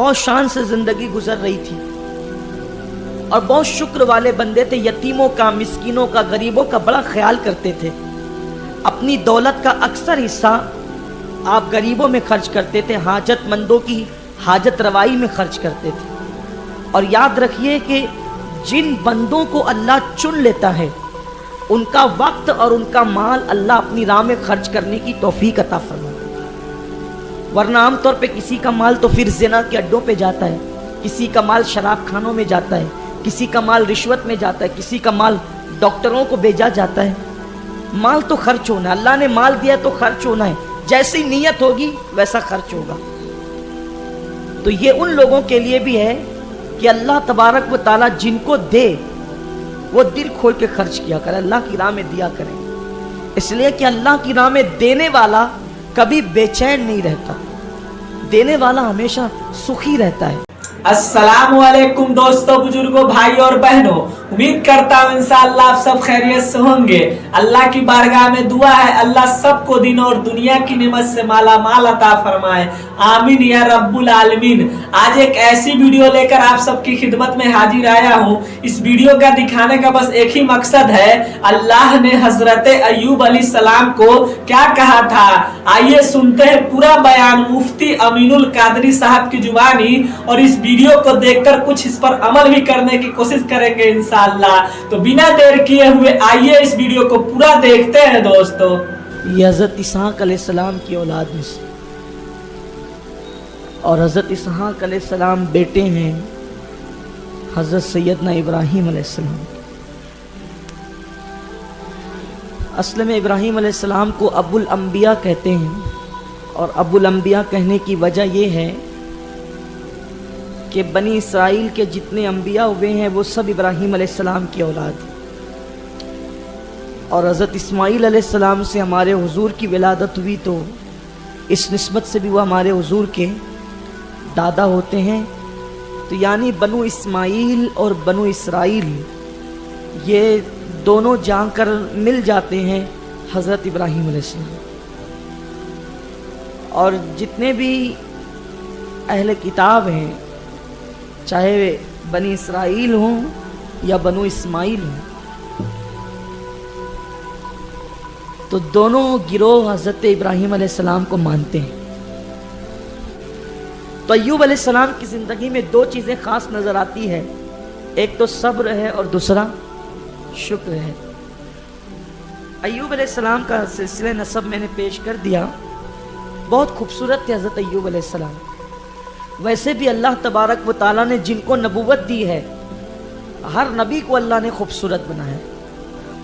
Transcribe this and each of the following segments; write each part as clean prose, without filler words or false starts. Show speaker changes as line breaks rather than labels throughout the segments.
بہت شان سے زندگی گزر رہی تھی اور بہت شکر والے بندے تھے. یتیموں کا، مسکینوں کا، غریبوں کا بڑا خیال کرتے تھے. اپنی دولت کا اکثر حصہ آپ غریبوں میں خرچ کرتے تھے، حاجت مندوں کی حاجت روائی میں خرچ کرتے تھے. اور یاد رکھیے کہ جن بندوں کو اللہ چن لیتا ہے ان کا وقت اور ان کا مال اللہ اپنی راہ میں خرچ کرنے کی توفیق عطا فرماتا ہے. ورنہ عام طور پہ کسی کا مال تو پھر زنا کے اڈوں پہ جاتا ہے، کسی کا مال شراب خانوں میں جاتا ہے، کسی کا مال رشوت میں جاتا ہے، کسی کا مال ڈاکٹروں کو بھیجا جاتا ہے. مال تو خرچ ہونا ہے، اللہ نے مال دیا تو خرچ ہونا ہے، جیسی نیت ہوگی ویسا خرچ ہوگا. تو یہ ان لوگوں کے لیے بھی ہے کہ اللہ تبارک و تعالیٰ جن کو دے وہ دل کھول کے خرچ کیا کرے، اللہ کی راہ میں دیا کرے. اس لیے کہ اللہ کی راہ میں دینے والا کبھی بے چین نہیں رہتا، دینے والا ہمیشہ سخی رہتا ہے.
السلام علیکم دوستوں، بزرگوں، بھائی اور بہنوں، امید کرتا ہوں انشاءاللہ آپ سب خیریت سے ہوں گے. اللہ کی بارگاہ میں دعا ہے اللہ سب کو دین اور دنیا کی نعمت سے مالا مال عطا فرمائے، آمین یا رب العالمین. آج ایک ایسی ویڈیو لے کر آپ سب کی خدمت میں حاضر آیا ہوں. اس ویڈیو کا دکھانے کا بس ایک ہی مقصد ہے، اللہ نے حضرت ایوب علیہ السلام کو کیا کہا تھا. آئیے سنتے ہیں پورا بیان مفتی امین القادری صاحب کی زبانی، اور اس ویڈیو کو دیکھ کر کچھ اس پر عمل بھی کرنے کی کوشش کریں گے انشاءاللہ. تو بنا دیر کیے ہوئے آئیے اس ویڈیو کو پورا دیکھتے ہیں دوستو.
یہ حضرت اسحاق علیہ السلام کی اولاد میں سے، اور حضرت اسحاق علیہ السلام بیٹے ہیں حضرت سیدنا ابراہیم علیہ السلام. اصل میں ابراہیم علیہ السلام کو ابو الانبیاء کہتے ہیں، اور ابو الانبیاء کہنے کی وجہ یہ ہے کہ بنی اسرائیل کے جتنے انبیاء ہوئے ہیں وہ سب ابراہیم علیہ السلام کی اولاد ہیں. اور حضرت اسماعیل علیہ السلام سے ہمارے حضور کی ولادت ہوئی تو اس نسبت سے بھی وہ ہمارے حضور کے دادا ہوتے ہیں. تو یعنی بنو اسماعیل اور بنو اسرائیل یہ دونوں جا کر مل جاتے ہیں حضرت ابراہیم علیہ السلام. اور جتنے بھی اہل کتاب ہیں، چاہے بنی اسرائیل ہوں یا بنو اسماعیل ہوں، تو دونوں گروہ حضرت ابراہیم علیہ السلام کو مانتے ہیں. تو ایوب علیہ السلام کی زندگی میں دو چیزیں خاص نظر آتی ہے، ایک تو صبر ہے اور دوسرا شکر ہے. ایوب علیہ السلام کا سلسلہ نسب میں نے پیش کر دیا. بہت خوبصورت تھے حضرت ایوب علیہ السلام. ویسے بھی اللہ تبارک و تعالیٰ نے جن کو نبوت دی ہے ہر نبی کو اللہ نے خوبصورت بنایا.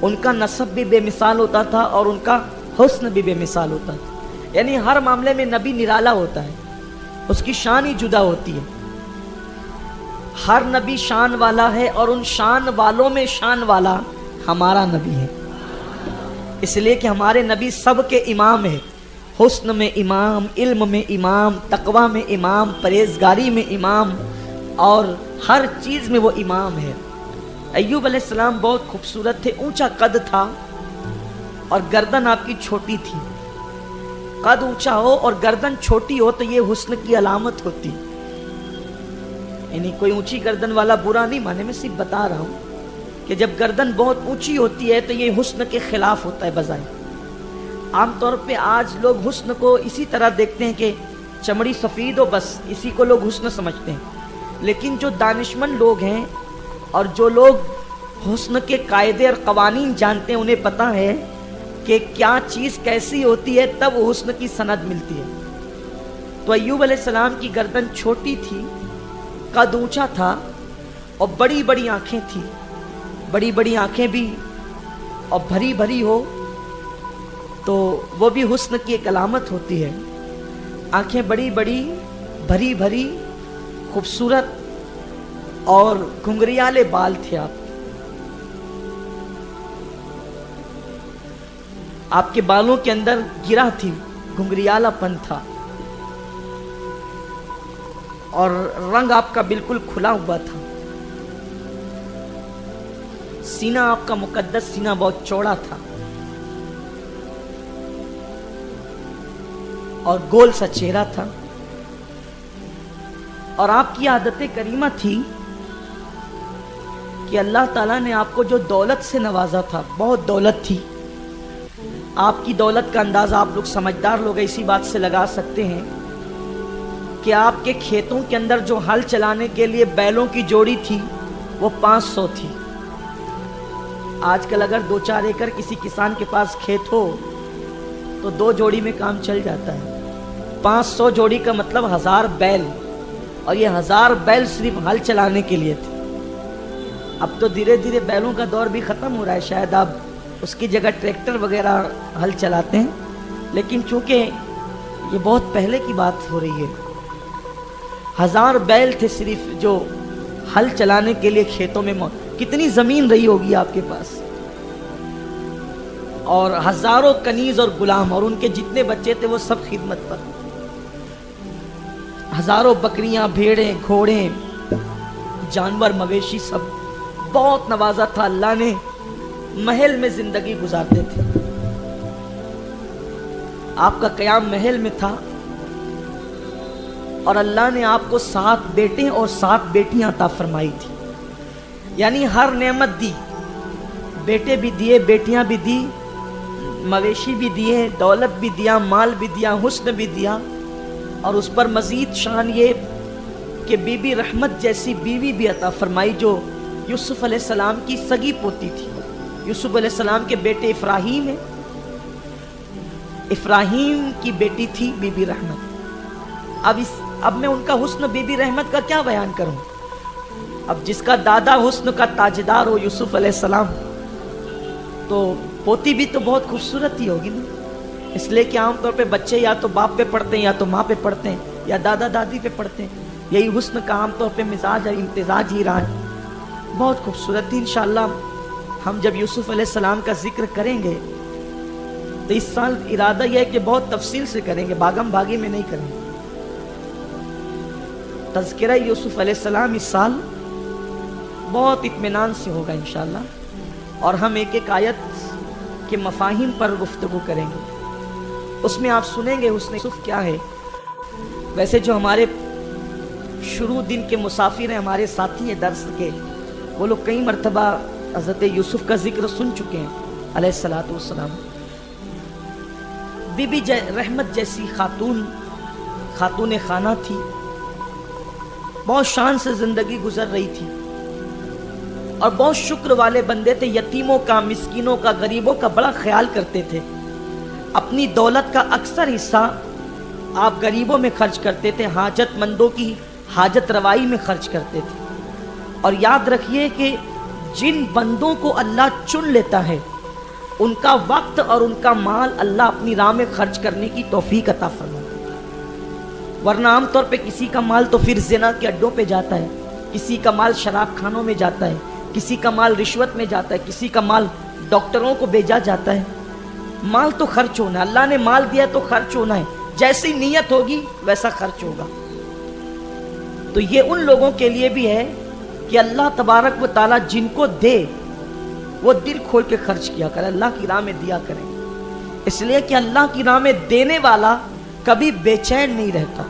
ان کا نسب بھی بے مثال ہوتا تھا اور ان کا حسن بھی بے مثال ہوتا تھا. یعنی ہر معاملے میں نبی نرالا ہوتا ہے، اس کی شان ہی جدا ہوتی ہے. ہر نبی شان والا ہے اور ان شان والوں میں شان والا ہمارا نبی ہے. اس لیے کہ ہمارے نبی سب کے امام ہیں، حسن میں امام، علم میں امام، تقوی میں امام، پرہیزگاری میں امام، اور ہر چیز میں وہ امام ہے. ایوب علیہ السلام بہت خوبصورت تھے. اونچا قد تھا اور گردن آپ کی چھوٹی تھی. قد اونچا ہو اور گردن چھوٹی ہو تو یہ حسن کی علامت ہوتی. یعنی کوئی اونچی گردن والا برا نہیں مانے، میں صرف بتا رہا ہوں کہ جب گردن بہت اونچی ہوتی ہے تو یہ حسن کے خلاف ہوتا ہے بظاہر. عام طور پہ آج لوگ حسن کو اسی طرح دیکھتے ہیں کہ چمڑی سفید ہو بس اسی کو لوگ حسن سمجھتے ہیں. لیکن جو دانشمند لوگ ہیں اور جو لوگ حسن کے قاعدے اور قوانین جانتے ہیں انہیں پتہ ہے کہ کیا چیز کیسی ہوتی ہے، تب حسن کی سند ملتی ہے. تو ایوب علیہ السلام کی گردن چھوٹی تھی، قد اونچا تھا اور بڑی بڑی آنکھیں تھی. بڑی بڑی آنکھیں بھی اور بھری بھری ہو تو وہ بھی حسن کی ایک علامت ہوتی ہے. آنکھیں بڑی بڑی، بھری بھری، خوبصورت، اور گھنگریالے بال تھے آپ کے بالوں کے اندر گرہ تھی، گھنگریالا پن تھا، اور رنگ آپ کا بالکل کھلا ہوا تھا. سینہ آپ کا مقدس سینہ بہت چوڑا تھا اور گول سا چہرہ تھا. اور آپ کی عادت کریمہ تھی کہ اللہ تعالیٰ نے آپ کو جو دولت سے نوازا تھا، بہت دولت تھی، آپ کی دولت کا اندازہ آپ لوگ سمجھدار لوگ اسی بات سے لگا سکتے ہیں کہ آپ کے کھیتوں کے اندر جو ہل چلانے کے لیے بیلوں کی جوڑی تھی وہ 500 تھی۔ آج کل اگر 2-4 ایکڑ کسی کسان کے پاس کھیت ہو تو 2 جوڑی میں کام چل جاتا ہے۔ 500 جوڑی کا مطلب 1000 بیل، اور یہ 1000 بیل صرف ہل چلانے کے لیے تھے۔ اب تو دھیرے دھیرے بیلوں کا دور بھی ختم ہو رہا ہے، شاید آپ اس کی جگہ ٹریکٹر وغیرہ ہل چلاتے ہیں، لیکن چونکہ یہ بہت پہلے کی بات ہو رہی ہے، 1000 بیل تھے صرف جو ہل چلانے کے لیے کھیتوں میں کتنی زمین رہی ہوگی آپ کے پاس، اور ہزاروں کنیز اور غلام، اور ان کے جتنے بچے تھے وہ سب خدمت پر، ہزاروں بکریاں، بھیڑیں، گھوڑے، جانور، مویشی، سب بہت نوازا تھا اللہ نے۔ محل میں زندگی گزارتے تھے، آپ کا قیام محل میں تھا، اور اللہ نے آپ کو 7 بیٹے اور 7 بیٹیاں عطا فرمائی تھی، یعنی ہر نعمت دی، بیٹے بھی دیے، بیٹیاں بھی دی، مویشی بھی دیے، دولت بھی دیا، مال بھی دیا، حسن بھی دیا، اور اس پر مزید شان یہ کہ بی بی رحمت جیسی بیوی بھی عطا فرمائی جو یوسف علیہ السلام کی سگی پوتی تھی۔ یوسف علیہ السلام کے بیٹے افراہیم ہیں، افراہیم کی بیٹی تھی بی بی رحمت۔ اب میں ان کا حسن بی بی رحمت کا کیا بیان کروں؟ اب جس کا دادا حسن کا تاجدار ہو یوسف علیہ السلام، تو پوتی بھی تو بہت خوبصورت ہی ہوگی نا، اس لیے کہ عام طور پہ بچے یا تو باپ پہ پڑھتے ہیں یا تو ماں پہ پڑھتے ہیں یا دادا دادی پہ پڑھتے ہیں، یہی حسن کا عام طور پہ مزاج اور امتزاج ہی رہا ہے۔ بہت خوبصورت تھی۔ انشاءاللہ ہم جب یوسف علیہ السلام کا ذکر کریں گے تو اس سال ارادہ یہ ہے کہ بہت تفصیل سے کریں گے، بھاگم بھاگی میں نہیں کریں گے۔ تذکرہ یوسف علیہ السلام اس سال بہت اطمینان سے ہوگا انشاءاللہ، اور ہم ایک ایک آیت کے مفاہیم پر گفتگو کریں گے، اس میں آپ سنیں گے حسن یوسف کیا ہے۔ ویسے جو ہمارے شروع دن کے مسافر ہیں، ہمارے ساتھی ہیں درس کے، وہ لوگ کئی مرتبہ حضرت یوسف کا ذکر سن چکے ہیں علیہ الصلوۃ والسلام۔ بی بی رحمت جیسی خاتون خانہ تھی، بہت شان سے زندگی گزر رہی تھی، اور بہت شکر والے بندے تھے، یتیموں کا، مسکینوں کا، غریبوں کا بڑا خیال کرتے تھے۔ اپنی دولت کا اکثر حصہ آپ غریبوں میں خرچ کرتے تھے، حاجت مندوں کی حاجت روائی میں خرچ کرتے تھے۔ اور یاد رکھیے کہ جن بندوں کو اللہ چن لیتا ہے ان کا وقت اور ان کا مال اللہ اپنی راہ میں خرچ کرنے کی توفیق عطا فرماتا ہے، ورنہ عام طور پہ کسی کا مال تو پھر زنا کے اڈوں پہ جاتا ہے، کسی کا مال شراب خانوں میں جاتا ہے، کسی کا مال رشوت میں جاتا ہے، کسی کا مال ڈاکٹروں کو بھیجا جاتا ہے۔ مال تو خرچ ہونا ہے، اللہ نے مال دیا تو خرچ ہونا ہے، جیسی نیت ہوگی ویسا خرچ ہوگا۔ تو یہ ان لوگوں کے لیے بھی ہے کہ اللہ تبارک و تعالیٰ جن کو دے وہ دل کھول کے خرچ کیا کرے، اللہ کی راہ میں دیا کریں، اس لیے کہ اللہ کی راہ میں دینے والا کبھی بے چین نہیں رہتا،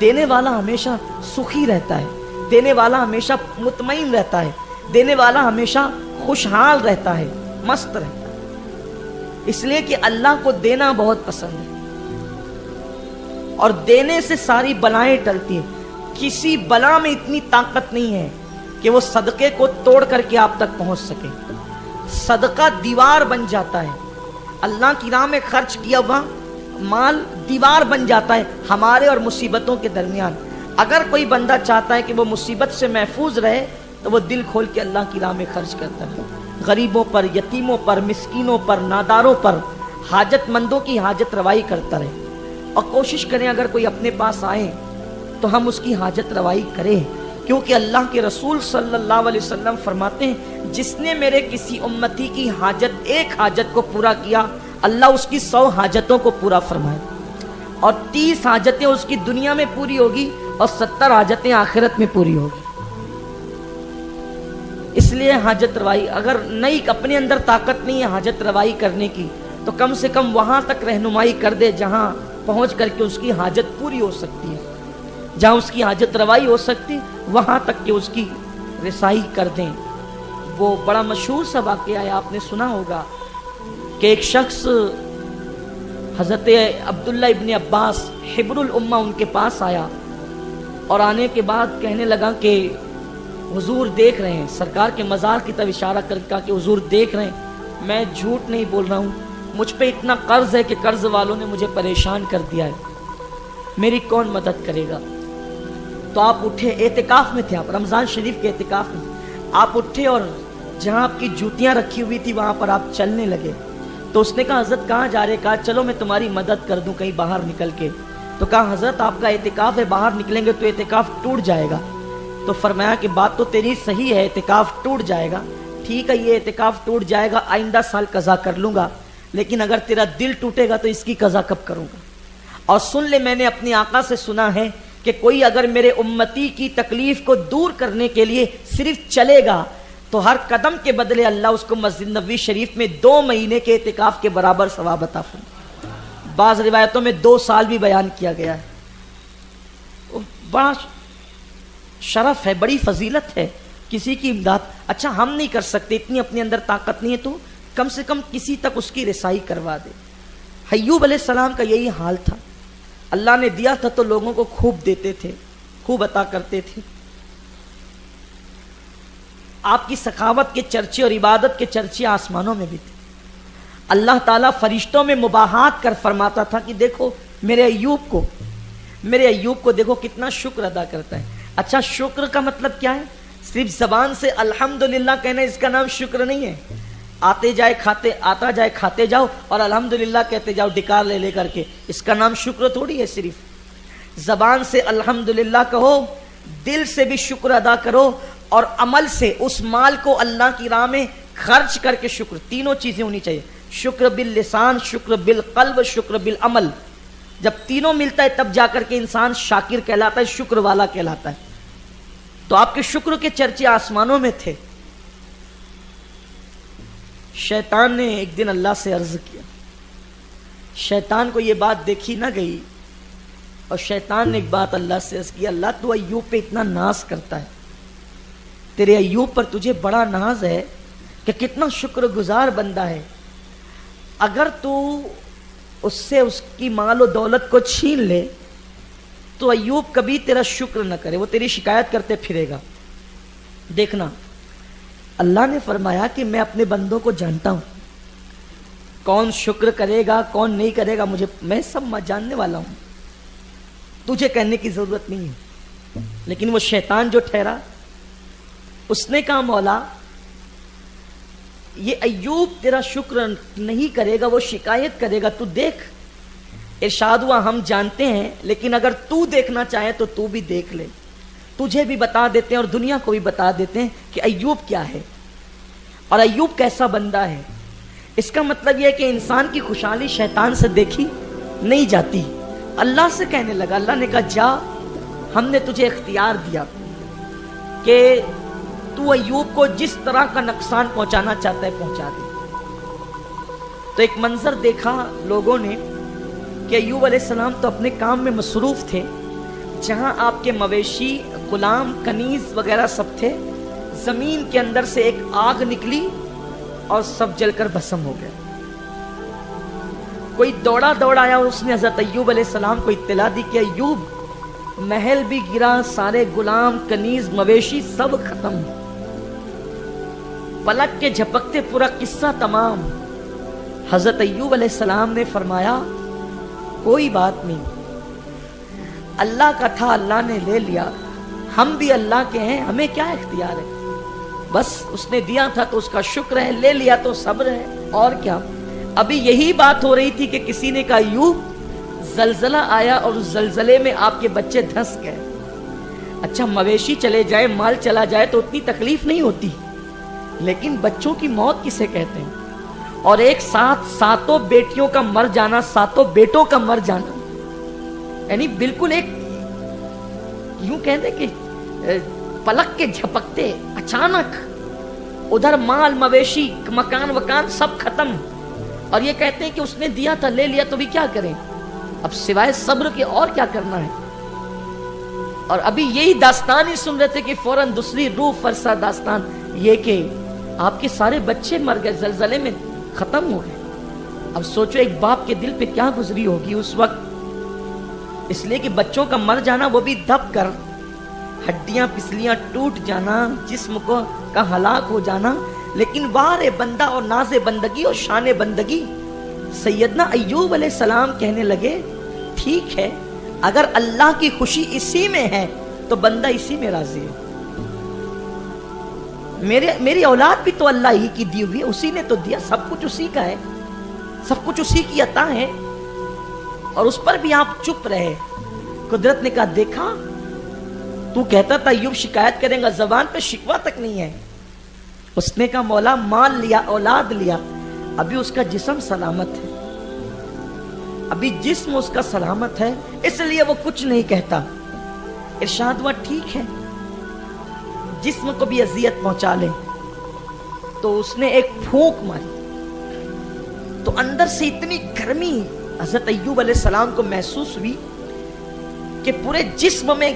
دینے والا ہمیشہ سخی رہتا ہے، دینے والا ہمیشہ مطمئن رہتا ہے، دینے والا ہمیشہ خوشحال رہتا ہے، مست رہتا ہے، اس لیے کہ اللہ کو دینا بہت پسند ہے، اور دینے سے ساری بلائیں ٹلتی ہیں۔ کسی بلا میں اتنی طاقت نہیں ہے کہ وہ صدقے کو توڑ کر کے آپ تک پہنچ سکے، صدقہ دیوار بن جاتا ہے، اللہ کی راہ میں خرچ کیا ہوا مال دیوار بن جاتا ہے ہمارے اور مصیبتوں کے درمیان۔ اگر کوئی بندہ چاہتا ہے کہ وہ مصیبت سے محفوظ رہے تو وہ دل کھول کے اللہ کی راہ میں خرچ کرتا ہے، غریبوں پر، یتیموں پر، مسکینوں پر، ناداروں پر، حاجت مندوں کی حاجت روائی کرتا رہے، اور کوشش کریں اگر کوئی اپنے پاس آئے تو ہم اس کی حاجت روائی کریں، کیونکہ اللہ کے رسول صلی اللہ علیہ وسلم فرماتے ہیں جس نے میرے کسی امتی کی حاجت، ایک حاجت کو پورا کیا، اللہ اس کی 100 حاجتوں کو پورا فرمائے، اور 30 حاجتیں اس کی دنیا میں پوری ہوگی اور 70 حاجتیں آخرت میں پوری ہوگی۔ اس لیے حاجت روائی، اگر نہیں اپنے اندر طاقت نہیں ہے حاجت روائی کرنے کی تو کم سے کم وہاں تک رہنمائی کر دے جہاں پہنچ کر کے اس کی حاجت پوری ہو سکتی ہے۔ जहां उसकी हाजत रवाई हो सकती वहां तक कि उसकी रसाई कर दें। वो बड़ा मशहूर सा वाक़या है, आपने सुना होगा कि एक शख्स हज़रत अब्दुल्ला इब्न अब्बास हिब्रुल उम्मा उनके पास आया और आने के बाद कहने लगा कि हुजूर देख रहे हैं, सरकार के मज़ार की तरफ इशारा करके कहा कि हुजूर देख रहे हैं, मैं झूठ नहीं बोल रहा हूँ, मुझ पे इतना कर्ज है कि कर्ज वालों ने मुझे परेशान कर दिया है, मेरी कौन मदद करेगा। तो आप उठे, एतिकाफ में थे आप, रमज़ान शरीफ के एतिकाफ में आप उठे और जहाँ आपकी जूतियाँ रखी हुई थी वहाँ पर आप चलने लगे। तो उसने कहा हज़रत कहाँ जा रहे? कहा चलो मैं तुम्हारी मदद कर दूँ कहीं बाहर निकल के। तो कहा हज़रत आपका एतिकाफ है, बाहर निकलेंगे तो एतिकाफ टूट जाएगा। तो फरमाया कि बात तो तेरी सही है, एतिकाफ टूट जाएगा, ठीक है ये एतिकाफ टूट जाएगा, आइंदा साल कज़ा कर लूँगा, लेकिन अगर तेरा दिल टूटेगा तो इसकी कज़ा कब करूँगा। और सुन ले, मैंने अपने आका से सुना है कि कोई अगर मेरे उम्मती की तकलीफ को दूर करने के लिए सिर्फ चलेगा तो हर कदम के बदले अल्लाह उसको मस्जिद नबवी शरीफ में 2 महीने के एतिकाफ के बराबर सवाब अता फरमाए। बाज़ रिवायतों में 2 साल भी बयान किया गया है। बड़ा शरफ है, बड़ी फजीलत है किसी की इमदाद। अच्छा हम नहीं कर सकते, इतनी अपने अंदर ताकत नहीं है, तो कम से कम किसी तक उसकी रसाई करवा दे। अय्यूब अलैहिस्सलाम का यही हाल था, अल्लाह ने दिया था तो लोगों को खूब देते थे, खूब अता करते थे। आपकी सखावत के चर्चे और इबादत के चर्चे आसमानों में भी थे। अल्लाह ताला फरिश्तों में मुबाहात कर फरमाता था कि देखो मेरे अय्यूब को देखो कितना शुक्र अदा करता है। अच्छा शुक्र का मतलब क्या है? सिर्फ जबान से अल्हम्दुलिल्लाह कहना, इसका नाम शुक्र नहीं है। आता जाए खाते जाओ और अल्हम्दुलिल्लाह कहते जाओ डिकार ले करके, इसका नाम शुक्र थोड़ी है। सिर्फ जबान से अल्हम्दुलिल्लाह कहो, दिल से भी शुक्र अदा करो और अमल से उस माल को अल्लाह की राह में खर्च करके शुक्र, तीनों चीजें होनी चाहिए। शुक्र बिल लिसान, शुक्र बिल कल्ब, शुक्र बिल अमल। जब तीनों मिलता है तब जाकर के इंसान शाकिर कहलाता है, शुक्र वाला कहलाता है। तो आपके शुक्र के चर्चे आसमानों में थे। शैतान ने एक दिन अल्लाह से अर्ज किया, शैतान को यह बात देखी ना गई और शैतान ने एक बात अल्लाह से अर्ज की, अल्लाह तू अय्यूब पे इतना नाज करता है, तेरे अय्यूब पर तुझे बड़ा नाज है कि कितना शुक्रगुजार बंदा है, अगर तू उससे उसकी माल और दौलत को छीन ले तो अय्यूब कभी तेरा शुक्र न करे, वो तेरी शिकायत करते फिरेगा। देखना अल्लाह ने फरमाया कि मैं अपने बंदों को जानता हूं, कौन शुक्र करेगा कौन नहीं करेगा, मैं सब जानने वाला हूं, तुझे कहने की जरूरत नहीं है। लेकिन वो शैतान जो ठहरा, उसने कहा मौला ये अय्यूब तेरा शुक्र नहीं करेगा, वो शिकायत करेगा, तू देख। इरशाद हुआ हम जानते हैं, लेकिन अगर तू देखना चाहे तो तू भी देख ले, तुझे भी बता देते हैं और दुनिया को भी बता देते हैं कि अय्यूब क्या है और अय्यूब कैसा बंदा है। इसका मतलब यह है कि इंसान की खुशहाली शैतान से देखी नहीं जाती। अल्लाह से कहने लगा, अल्लाह ने कहा जा, हमने तुझे इख्तियार दिया कि तू अय्यूब को जिस तरह का नुकसान पहुंचाना चाहता है पहुंचा दे। तो एक मंजर देखा लोगों ने कि अय्यूब अलैहिस्सलाम तो अपने काम में मसरूफ थे, जहां आपके मवेशी गुलाम कनीज वगैरह सब थे, जमीन के अंदर से एक आग निकली और सब जलकर भस्म हो गया। कोई दौड़ा आया और उसने हजरत अय्यूब अलैहिस्सलाम को इत्तला दी कि अय्यूब महल भी गिरा, सारे गुलाम कनीज मवेशी सब खत्म, पलक के झपकते पूरा किस्सा तमाम। हजरत अय्यूब अलैहिस्सलाम ने फरमाया कोई बात नहीं, अल्लाह का था अल्लाह ने ले लिया, हम भी अल्लाह के हैं, हमें क्या इख्तियार है, बस उसने दिया था तो उसका शुक्र है, ले लिया तो सब्र है, और क्या। अभी यही बात हो रही थी कि किसी ने कहा अय्यूब जलजला आया और उस जलजले में आपके बच्चे धंस गए। अच्छा मवेशी चले जाए, माल चला जाए तो उतनी तकलीफ नहीं होती, लेकिन बच्चों की मौत किसे कहते हैं, और एक साथ सातों बेटियों का मर जाना, सातों बेटों का मर जाना, यानी बिल्कुल एक यूं कहते कि पलक के झपकते अचानक उधर माल मवेशी मकान वकान सब खत्म, और ये कहते हैं कि उसने दिया था ले लिया तो भी क्या करें, अब सिवाय सब्र के और क्या करना है। اور ابھی یہی داستان ہی سن رہے تھے کہ فوراً دوسری روح فرسا داستان یہ کہ آپ کے سارے بچے مر گئے، زلزلے میں ختم ہو گئے۔ اب سوچو ایک باپ کے دل پہ کیا گزری ہوگی اس وقت، اس لیے کہ بچوں کا مر جانا وہ بھی دب کر، ہڈیاں پسلیاں ٹوٹ جانا، جسم کا ہلاک ہو جانا، لیکن وار بندہ اور ناز بندگی اور شان بندگی سیدنا ایوب علیہ السلام کہنے لگے ٹھیک ہے، اگر اللہ کی خوشی اسی میں ہے تو بندہ اسی میں راضی ہے۔ میری اولاد بھی تو اللہ ہی کی دی ہوئی ہے، اسی نے تو دیا، سب کچھ اسی کا ہے، سب کچھ اسی کی عطا ہے، اور اس پر بھی آپ چپ رہے۔ قدرت نے کہا دیکھا تو کہتا تھا ایوب شکایت کریں گا، زبان پہ شکوہ تک نہیں ہے۔ اس نے کہا مولا مال لیا، اولاد لیا، ابھی اس کا جسم سلامت ہے، ابھی جسم اس کا سلامت ہے، اس لیے وہ کچھ نہیں کہتا۔ ارشاد ہوا ٹھیک ہے، جسم کو بھی اذیت پہنچا لے۔ تو اس نے ایک پھونک ماری تو اندر سے اتنی گرمی حضرت ایوب علیہ السلام کو محسوس ہوئی کہ پورے جسم میں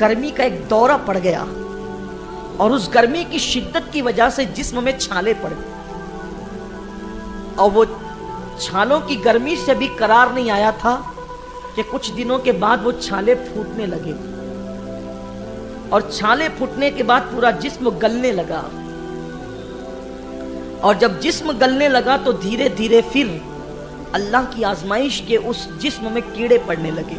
گرمی کا ایک دورہ پڑ گیا، اور اس گرمی کی شدت کی وجہ سے جسم میں چھالے پڑ گئے، اور وہ چھالوں کی گرمی سے بھی قرار نہیں آیا تھا کہ کچھ دنوں کے بعد وہ چھالے پھوٹنے لگے، اور چھالے پھوٹنے کے بعد پورا جسم گلنے لگا، اور جب جسم گلنے لگا تو دھیرے دھیرے پھر اللہ کی آزمائش کے اس جسم میں کیڑے پڑنے لگے۔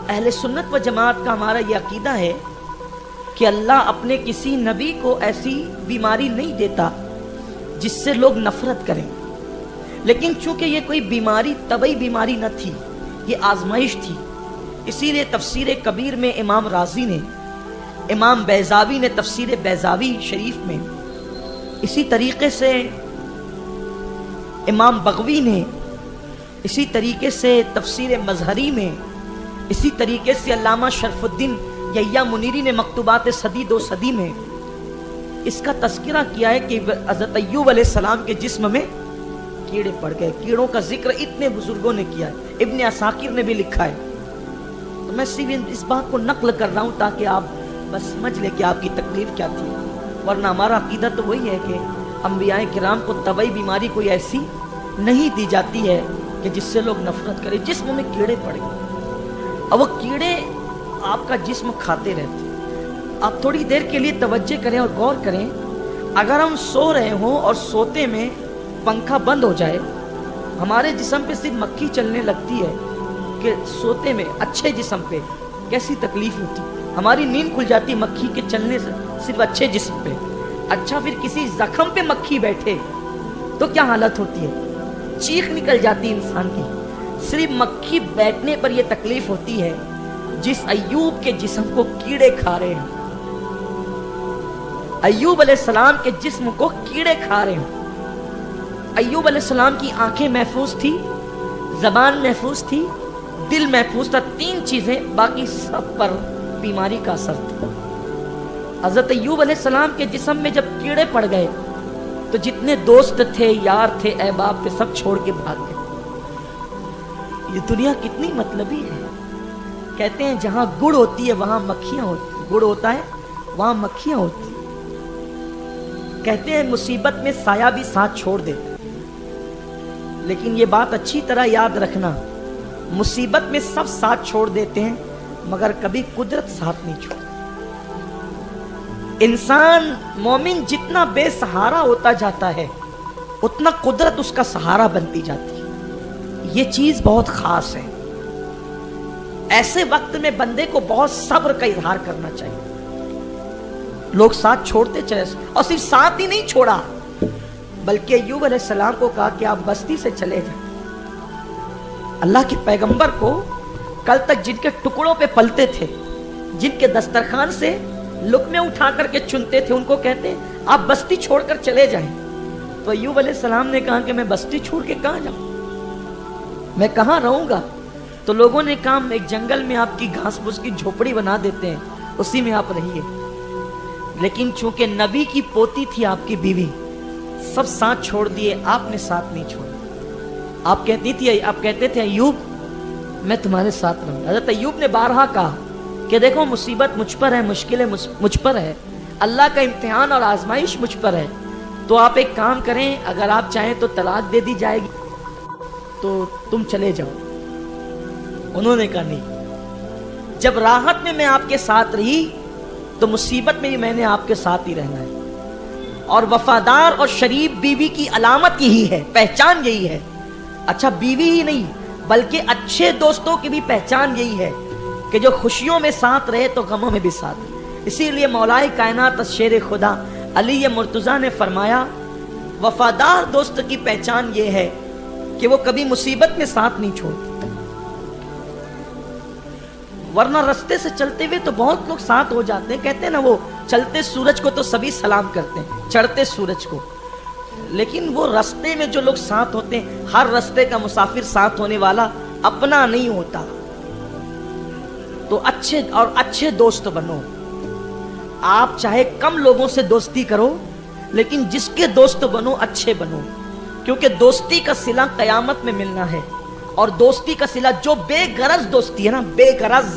اہل سنت و جماعت کا ہمارا یہ عقیدہ ہے کہ اللہ اپنے کسی نبی کو ایسی بیماری نہیں دیتا جس سے لوگ نفرت کریں، لیکن چونکہ یہ کوئی بیماری طبعی بیماری نہ تھی، یہ آزمائش تھی، اسی لیے تفسیر کبیر میں امام رازی نے، امام بیضاوی نے تفسیر بیضاوی شریف میں، اسی طریقے سے امام بغوی نے، اسی طریقے سے تفسیر مظہری میں، اسی طریقے سے علامہ شرف الدین یحییٰ منیری نے مکتوبات صدی دو صدی میں اس کا تذکرہ کیا ہے کہ حضرت ایوب علیہ السلام کے جسم میں کیڑے پڑ گئے۔ کیڑوں کا ذکر اتنے بزرگوں نے کیا ہے، ابن عساکر نے بھی لکھا ہے۔ تو میں صرف اس بات کو نقل کر رہا ہوں تاکہ آپ بس سمجھ لیں کہ آپ کی تکلیف کیا تھی، ورنہ ہمارا عقیدہ تو وہی ہے کہ انبیاء کرام کو طبعی بیماری کوئی ایسی نہیں دی جاتی ہے کہ جس سے لوگ نفرت کریں۔ جسم میں کیڑے پڑ گئے، اور وہ کیڑے آپ کا جسم کھاتے رہتے۔ آپ تھوڑی دیر کے لیے توجہ کریں اور غور کریں، اگر ہم سو رہے ہوں اور سوتے میں پنکھا بند ہو جائے، ہمارے جسم پہ صرف مکھی چلنے لگتی ہے کہ سوتے میں اچھے جسم پہ کیسی تکلیف ہوتی، ہماری نیند کھل جاتی مکھی کے چلنے سے صرف اچھے جسم پہ۔ اچھا پھر کسی زخم پہ مکھی بیٹھے تو کیا حالت ہوتی ہے، چیخ نکل جاتی انسان کی۔ صرف مکھی بیٹھنے پر یہ تکلیف ہوتی ہے جس ایوب کے جسم کو کیڑے کھا رہے ہیں، ایوب علیہ السلام کے جسم کو کیڑے کھا رہے ہیں۔ ایوب علیہ السلام کی آنکھیں محفوظ تھی، زبان محفوظ تھی، دل محفوظ تھا، تین چیزیں، باقی سب پر بیماری کا اثر تھا۔ حضرت ایوب علیہ السلام کے جسم میں جب کیڑے پڑ گئے تو جتنے دوست تھے، یار تھے، احباب تھے، سب چھوڑ کے بھاگ گئے۔ یہ دنیا کتنی مطلبی ہے۔ کہتے ہیں جہاں گڑ ہوتی ہے وہاں مکھیاں ہوتی، گڑ ہوتا ہے وہاں مکھیاں ہوتی۔ کہتے ہیں مصیبت میں سایہ بھی ساتھ چھوڑ دیتا، لیکن یہ بات اچھی طرح یاد رکھنا، مصیبت میں سب ساتھ چھوڑ دیتے ہیں مگر کبھی قدرت ساتھ نہیں چھوڑتی۔ انسان مومن جتنا بے سہارا ہوتا جاتا ہے اتنا قدرت اس کا سہارا بنتی جاتی ہے۔ یہ چیز بہت خاص ہے۔ ایسے وقت میں بندے کو بہت صبر کا اظہار کرنا چاہیے۔ لوگ ساتھ چھوڑتے چلے، اور صرف ساتھ ہی نہیں چھوڑا بلکہ ایوب علیہ السلام کو کہا کہ آپ بستی سے چلے جائیں۔ اللہ کے پیغمبر کو کل تک جن کے ٹکڑوں پہ پلتے تھے، جن کے دسترخوان سے لقمے اٹھا کر کے چنتے تھے، ان کو کہتے ہیں آپ بستی چھوڑ کر چلے جائیں۔ تو ایوب علیہ السلام نے کہا کہ میں بستی چھوڑ کے کہاں جاؤں، میں کہاں رہوں گا؟ تو لوگوں نے کہا ایک جنگل میں آپ کی گھاس پھوس کی جھوپڑی بنا دیتے ہیں، اسی میں آپ رہیے۔ لیکن چونکہ نبی کی پوتی تھی آپ کی بیوی، سب ساتھ چھوڑ دیے، آپ نے ساتھ نہیں چھوڑا۔ آپ کہتے تھے ایوب मैं तुम्हारे साथ रहूंगा। हज़रत अय्यूब ने बारहा कहा कि देखो मुसीबत मुझ पर है, मुश्किलें मुझ पर है, अल्लाह का इम्तिहान और आजमाइश मुझ पर है, तो आप एक काम करें, अगर आप चाहें तो तलाक दे दी जाएगी, तो तुम चले जाओ। उन्होंने कहा नहीं, जब राहत में मैं आपके साथ रही तो मुसीबत में भी मैंने आपके साथ ही रहना है। और वफादार और शरीफ बीवी की अलामत यही है, पहचान यही है। अच्छा, बीवी ही नहीं बल्कि अच्छे दोस्तों की भी पहचान यही है कि जो खुशियों में साथ रहे तो गमों में भी साथ। इसीलिए मौलाए कायनात शेर खुदा अली मुर्तज़ा ने फरमाया, वफादार दोस्त की पहचान ये है कि वो कभी मुसीबत में साथ नहीं छोड़ते, वरना रास्ते से चलते हुए तो बहुत लोग साथ हो जाते हैं। कहते हैं ना, वो चलते सूरज को तो सभी सलाम करते हैं, चढ़ते सूरज को, लेकिन वो रास्ते में जो लोग साथ होते हैं, हर रास्ते का मुसाफिर साथ होने वाला अपना नहीं होता। तो अच्छे दोस्त बनो। आप चाहे कम लोगों से दोस्ती करो, लेकिन जिसके दोस्त बनो अच्छे बनो, क्योंकि दोस्ती का सिला कयामत में मिलना है। और दोस्ती का सिला जो बेगरज दोस्ती है ना, बेगरज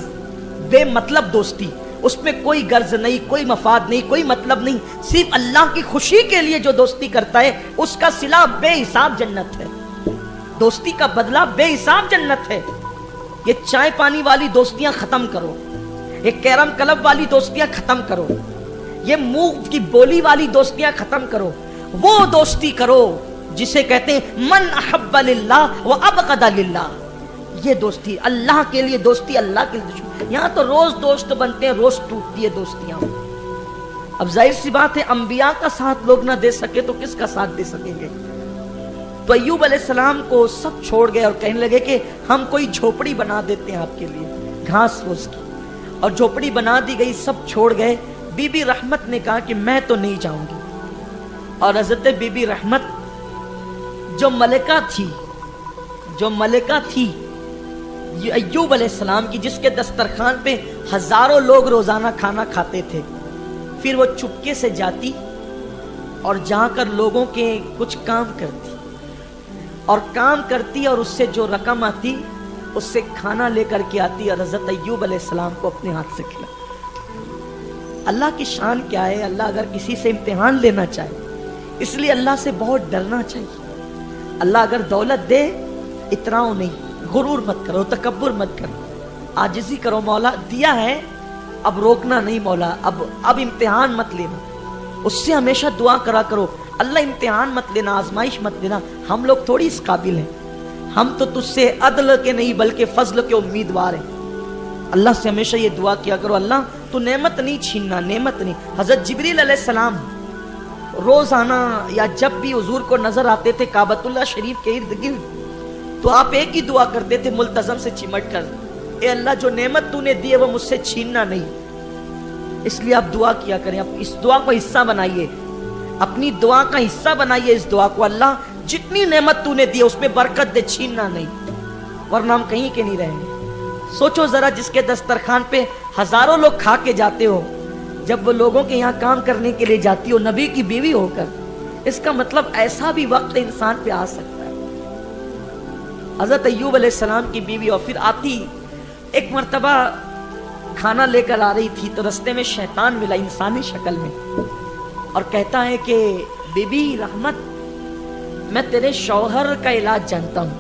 बेमतलब दोस्ती, उसमें कोई गर्ज नहीं, कोई मफाद नहीं, कोई मतलब नहीं, सिर्फ अल्लाह की खुशी के लिए जो दोस्ती करता है उसका सिला बेहिसाब जन्नत है। दोस्ती का बदला बेहिसाब जन्नत है। ये चाय पानी वाली दोस्तियां खत्म करो, ये कैरम क्लब वाली दोस्तियां खत्म करो, ये मुंह की बोली वाली दोस्तियां खत्म करो। वो दोस्ती करो जिसे कहते हैं मन अहब्बा लिल्लाह व अबगदा लिल्लाह। ये दोस्ती अल्लाह के लिए दोस्ती, अल्लाह के लिए दुश्मन। यहाँ तो रोज दोस्त बनते हैं, रोज टूटती है दोस्तियां। अब जाहिर सी बात है, अंबिया का साथ लोग ना दे सके तो किसका साथ दे सकेंगे। तो अय्यूब अलैहिस्सलाम को सब छोड़ गए और कहने लगे कि हम कोई झोपड़ी बना देते हैं आपके लिए, घास फूस की। और झोपड़ी बना दी गई, सब छोड़ गए। बीबी रहमत ने कहा कि मैं तो नहीं जाऊंगी। और हजरत बीबी रहमत जो मलिका थी अय्यूब अलैहिस्सलाम की, जिसके दस्तरखान पे हजारों लोग रोजाना खाना खाते थे, फिर वो चुपके से जाती और जाकर लोगों के कुछ काम करती और उससे जो रकम आती उससे खाना लेकर के आती और हजरत अय्यूब अलैहिस्सलाम को अपने हाथ से खिला। अल्लाह की शान क्या है। अल्लाह अगर किसी से इम्तिहान लेना चाहे, इसलिए अल्लाह से बहुत डरना चाहिए। अल्लाह अगर दौलत दे, इतराओ नहीं, गुरूर मत करो, तकब्बुर मत करो, आजिज़ी करो। मौला दिया है, अब रोकना नहीं मौला, अब इम्तिहान मत लेना। उससे हमेशा दुआ करा करो, अल्लाह इम्तिहान मत लेना, आजमाइश मत लेना। हम लोग थोड़ी इस काबिल हैं, हम तो तुझसे अदल के नहीं बल्कि फजल के उम्मीदवार हैं। अल्लाह से हमेशा ये दुआ किया करो, अल्लाह तू नेमत नहीं छीनना, नेमत नहीं। हजरत जिब्रील अलैहिस्सलाम रोजाना या जब भी हुजूर को नजर आते थे काबतुल्लाह शरीफ के इर्द गिर्द, तो आप एक ही दुआ करते थे मुल्तज़म से चिमट कर, ए अल्लाह जो नेमत तूने दी है वो मुझसे छीनना नहीं। इसलिए आप दुआ किया करें, आप इस दुआ को हिस्सा बनाइए, अपनी दुआ का हिस्सा बनाइए इस दुआ को। अल्लाह जितनी नेमत तूने दी है उसमें बरकत दे, छीनना नहीं, वरना हम कहीं के नहीं रहेंगे। सोचो जरा, जिसके दस्तरखान पे हजारों लोग खा के जाते हो, जब वो लोगों के यहाँ काम करने के लिए जाती हो नबी की बीवी होकर, इसका मतलब ऐसा भी वक्त इंसान पे आ सकता है। हजरत अय्यूब अलैहिस्सलाम की बीवी, और फिर आती एक मर्तबा खाना लेकर आ रही थी तो रास्ते में शैतान मिला इंसानी शक्ल में और कहता है कि बीबी रहमत, मैं तेरे शौहर का इलाज जानता हूं,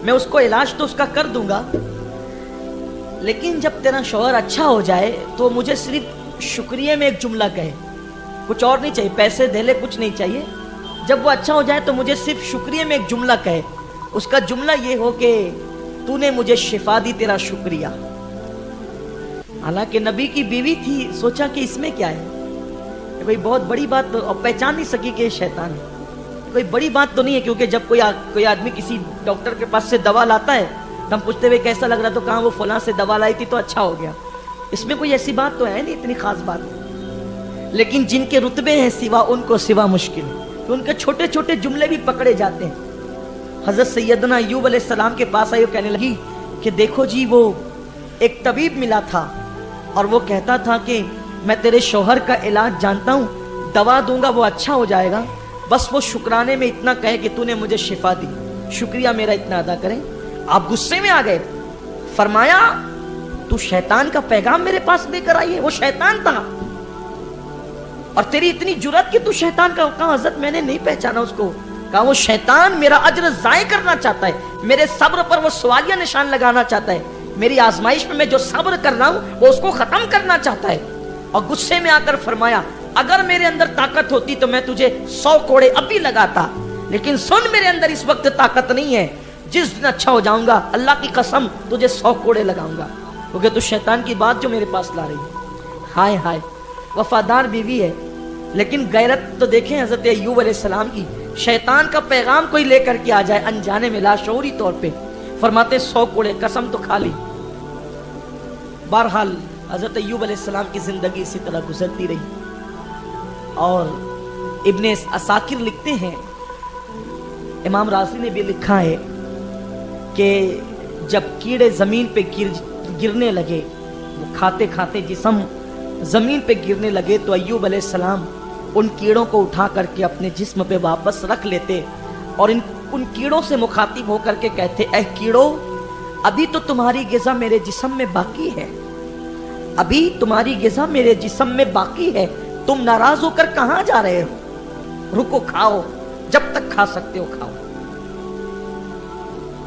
मैं उसको इलाज तो उसका कर दूंगा, लेकिन जब तेरा शौहर अच्छा हो जाए तो मुझे सिर्फ शुक्रिया में एक जुमला कहे, कुछ और नहीं चाहिए, पैसे धेले कुछ नहीं चाहिए। जब वो अच्छा हो जाए तो मुझे सिर्फ शुक्रिया में एक जुमला कहे, उसका जुमला ये हो कि तूने मुझे शिफा दी, तेरा शुक्रिया। हालांकि नबी की बीवी थी, सोचा कि इसमें क्या है, कोई बहुत बड़ी बात, और पहचान नहीं सकी कि शैतान है, कोई बड़ी बात तो नहीं है। क्योंकि जब कोई आदमी किसी डॉक्टर के पास से दवा लाता है तो हम पूछते हुए कैसा लग रहा, तो कहाँ वो फलां से दवा लाई थी तो अच्छा हो गया। इसमें कोई ऐसी बात तो है नहीं, इतनी खास बात। लेकिन जिनके रुतबे हैं सिवा, उनको सिवा मुश्किल है, तो उनके छोटे छोटे जुमले भी पकड़े जाते हैं। हजरत सैयदना अय्यूब अलैहिस्सलाम के पास आई और कहने लगी कि देखो जी, वो एक तबीब मिला था और वो कहता था कि मैं तेरे शौहर का इलाज जानता हूँ, दवा दूंगा वो अच्छा हो जाएगा, बस वो शुक्राने में इतना कहे कि तूने मुझे शिफा दी, शुक्रिया मेरा इतना अदा करें। आप गुस्से में आ गए। फरमाया तू शैतान का पैगाम मेरे पास लेकर आई है। वो शैतान था और तेरी इतनी जुर्रत कि तू शैतान का। कहा हजरत मैंने नहीं पहचाना उसको। कहा वो शैतान मेरा अज्र जाय करना चाहता है, मेरे सब्र पर वो सवालिया निशान लगाना चाहता है, मेरी आजमाइश में मैं जो सब्र कर रहा हूं वो उसको खत्म करना चाहता है। और गुस्से में आकर फरमाया अगर मेरे अंदर ताकत होती तो मैं तुझे 100 कोड़े अभी लगाता, लेकिन सुन मेरे अंदर इस वक्त ताकत नहीं है। जिस दिन अच्छा हो जाऊंगा अल्लाह की कसम तुझे 100 कोड़े लगाऊंगा, क्योंकि तू शैतान की बात जो मेरे पास ला रही है। हाय हाय, वफादार बीवी है, लेकिन गैरत तो देखें हजरत अय्यूब अलैहिस्सलाम की। शैतान का पैगाम कोई लेकर के आ जाए अनजाने में, लाशऊरी तौर पे, फरमाते 100 कोड़े, कसम तो खा ली। बहरहाल हजरत अय्यूब अलैहिस्सलाम की जिंदगी इसी तरह गुजरती रही। और इब्ने असाकिर लिखते हैं, इमाम राज़ी ने भी लिखा है कि जब कीड़े जमीन पे गिरने लगे, खाते खाते जिस्म जमीन पे गिरने लगे, तो अय्यूब अलैहिस्सलाम उन कीड़ों को उठा करके अपने जिस्म पे वापस रख लेते और उन कीड़ों से मुखातिब होकर के कहते, ऐ कीड़ों, अभी तो तुम्हारी ग़िज़ा मेरे जिस्म में बाकी है, अभी तुम्हारी ग़िज़ा मेरे जिस्म में बाकी है, तुम नाराज होकर कहां जा रहे हो? रुको, खाओ, जब तक खा सकते हो खाओ।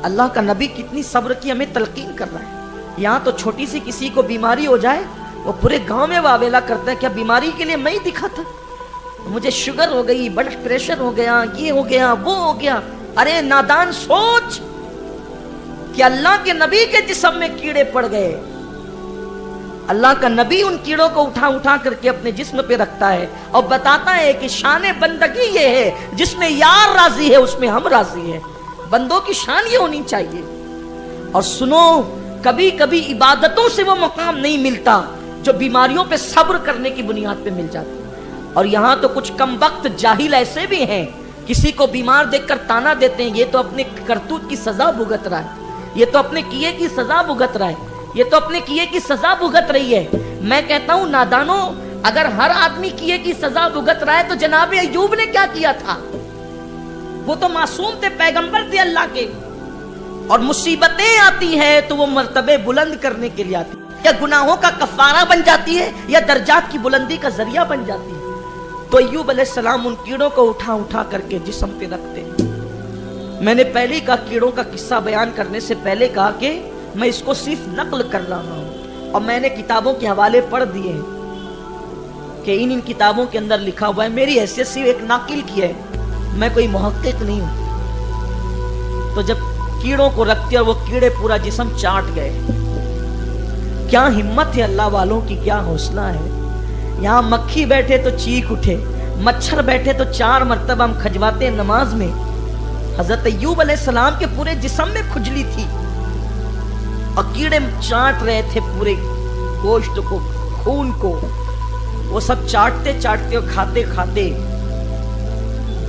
अल्लाह का नबी कितनी सब्र की हमें तलकीन कर रहा है। यहां तो छोटी सी किसी को बीमारी हो जाए वो पूरे गांव में वावेला करता है, क्या बीमारी के लिए मैं ही दिखा था, मुझे शुगर हो गई, ब्लड प्रेशर हो गया, ये हो गया, वो हो गया। अरे नादान, सोच कि अल्लाह के नबी के जिस्म में कीड़े पड़ गए। अल्लाह का नबी उन कीड़ों को उठा उठा करके अपने जिस्म पे रखता है और बताता है कि शान बंदगी ये है, जिसमें यार राजी है उसमें हम राजी है। बंदों की शान ये होनी चाहिए। और सुनो, कभी कभी इबादतों से वो मकाम नहीं मिलता जो बीमारियों पे सब्र करने की बुनियाद पे मिल जाती है। और यहाँ तो कुछ कम वक्त जाहिल ऐसे भी हैं, किसी को बीमार देखकर ताना देते हैं, ये तो अपने करतूत की सजा भुगत रहा है, ये तो अपने किए की सजा भुगत रहा है, ये तो अपने किए की सजा भुगत रही है। मैं कहता हूं नादानो, अगर हर आदमी किए की सजा भुगत रहा है तो जनाब अय्यूब ने क्या किया था? वो तो मासूम थे, पैगंबर थे अल्लाह के। और मुसीबतें आती है तो वो मर्तबे बुलंद करने के लिए आती है, या गुनाहों का कफारा बन जाती है या दर्जात की बुलंदी का जरिया बन जाती है। तो अय्यूब अलैहिस्सलाम उन कीड़ों को उठा उठा करके जिस्म पे रखते। मैंने पहले का कीड़ों का किस्सा बयान करने से पहले कहा कि मैं इसको सिर्फ नकल कर रहा हूं, और मैंने किताबों के हवाले पढ़ दिए कि इन किताबों के अंदर लिखा हुआ है। मेरी हैसियत सिर्फ एक नाकिल की है, मैं कोई मुहक्किक नहीं हूं। तो जब कीड़ों को रखते और वो कीड़े पूरा जिस्म चाट गए, क्या हिम्मत है अल्लाह वालों की, क्या हौसला है। यहाँ मक्खी बैठे तो चीख उठे, मच्छर बैठे तो 4 मरतबा हम खजवाते नमाज में। हजरत अय्यूब अलैहिस्सलाम के पूरे जिस्म में खुजली थी और कीड़े चाट रहे थे पूरे गोश्त को, खून को। वो सब चाटते चाटते और खाते खाते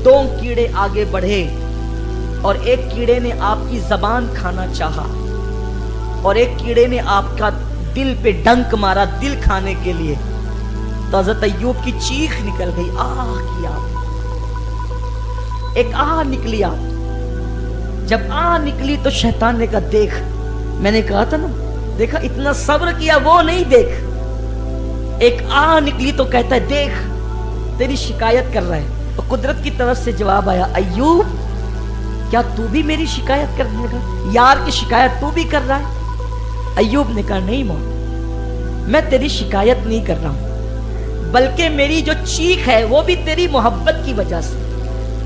2 कीड़े आगे बढ़े और एक कीड़े ने आपकी जबान खाना चाहा और एक कीड़े ने आपका दिल पे डंक मारा, दिल खाने के लिए। तो हजरत अय्यूब की चीख निकल गई, आह किया, एक आह निकली। आप जब आह निकली तो शैतान ने कहा, देख, मैंने कहा था ना, देखा इतना सब्र किया, वो नहीं, देख। एक आह निकली तो कहता है, देख तेरी शिकायत कर रहा है। तो कुदरत की तरफ से जवाब आया, अय्यूब क्या तू भी मेरी शिकायत करने लगा? यार की शिकायत तू भी कर रहा है? अय्यूब ने कहा, नहीं मौला, मैं तेरी शिकायत नहीं कर रहा हूं, बल्कि मेरी जो चीख है वो भी तेरी मोहब्बत की वजह से,